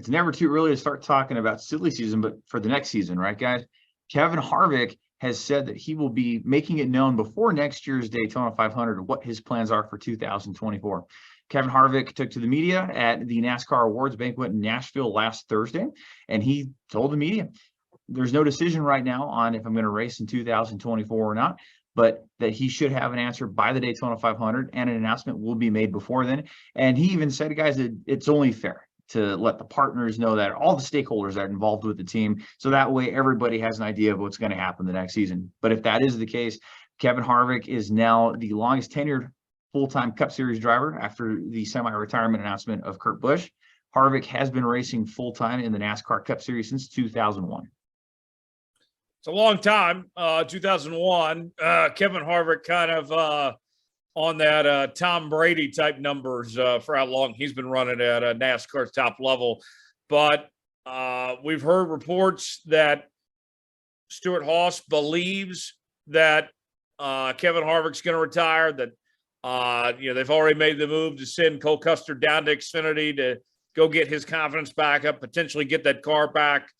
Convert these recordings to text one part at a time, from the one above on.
it's never too early to start talking about silly season, but for the next season, right, guys? Kevin Harvick has said that he will be making it known before next year's Daytona 500 what his plans are for 2024. Kevin Harvick took to the media at the NASCAR Awards banquet in Nashville last Thursday, and he told the media, there's no decision right now on if I'm going to race in 2024 or not, but that he should have an answer by the Daytona 500, and an announcement will be made before then. And he even said, guys, it's only fair to let the partners know that, all the stakeholders that are involved with the team, so that way everybody has an idea of what's going to happen the next season. But if that is the case, Kevin Harvick is now the longest tenured full-time Cup Series driver after the semi-retirement announcement of Kurt Busch. Harvick has been racing full-time in the NASCAR Cup Series since 2001. It's a long time. 2001, Kevin Harvick kind of on that Tom Brady type numbers for how long he's been running at NASCAR's top level. But we've heard reports that Stewart-Haas believes that Kevin Harvick's going to retire, that they've already made the move to send Cole Custer down to Xfinity to go get his confidence back up, potentially get that car back.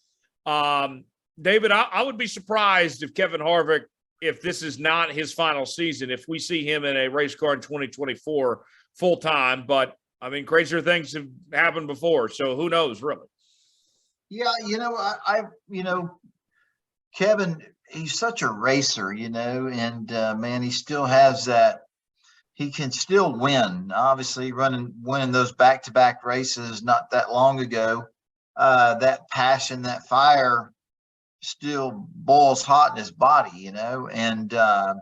David, I would be surprised if Kevin Harvick, if this is not his final season, if we see him in a race car in 2024 full time. But I mean, crazier things have happened before, so who knows, really? Yeah, Kevin, he's such a racer, and man, he still has that. He can still win. Obviously, winning those back-to-back races not that long ago, that passion, that fire still boils hot in his body, and I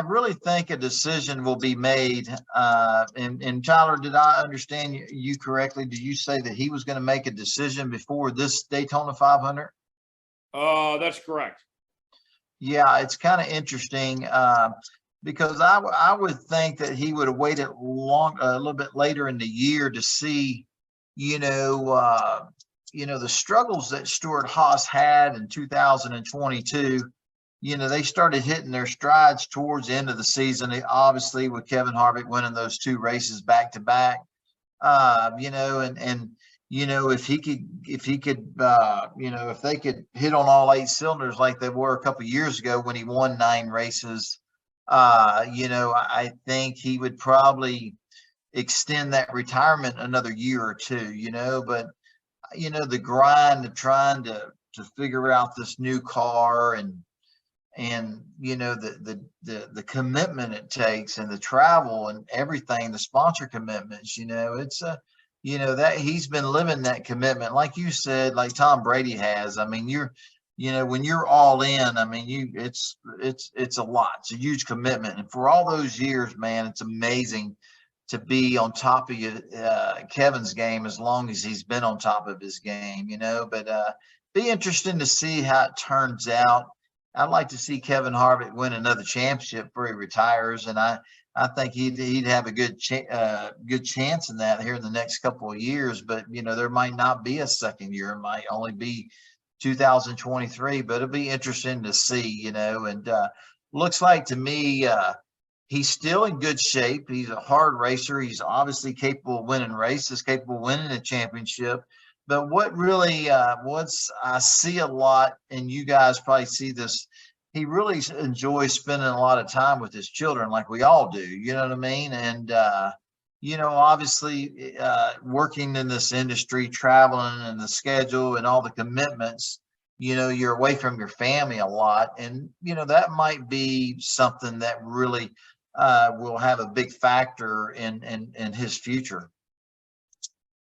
really think a decision will be made. And Tyler, did I understand you correctly? Did you say that he was going to make a decision before this Daytona 500? That's correct. Yeah, it's kind of interesting because I would think that he would have waited a little bit later in the year to see, the struggles that Stewart-Haas had in 2022. They started hitting their strides towards the end of the season. Obviously, with Kevin Harvick winning those two races back to back, if they could hit on all 8 cylinders like they were a couple of years ago when he won 9 races, I think he would probably extend that retirement another year or two. But the grind of trying to figure out this new car and the commitment it takes and the travel and everything, the sponsor commitments, it's that he's been living that commitment, like you said, like Tom Brady has. I mean, when you're all in, I mean, it's a lot. It's a huge commitment. And for all those years, man, it's amazing to be on top of Kevin's game as long as he's been on top of his game, but be interesting to see how it turns out. I'd like to see Kevin Harvick win another championship before he retires. And I think he'd have a good chance in that here in the next couple of years, but there might not be a second year. It might only be 2023, but it'll be interesting to see, and looks like to me, he's still in good shape. He's a hard racer. He's obviously capable of winning races, capable of winning a championship. But what really, I see a lot, and you guys probably see this, he really enjoys spending a lot of time with his children, like we all do. You know what I mean? And, obviously working in this industry, traveling and the schedule and all the commitments, you're away from your family a lot. And, that might be something that really will have a big factor in his future.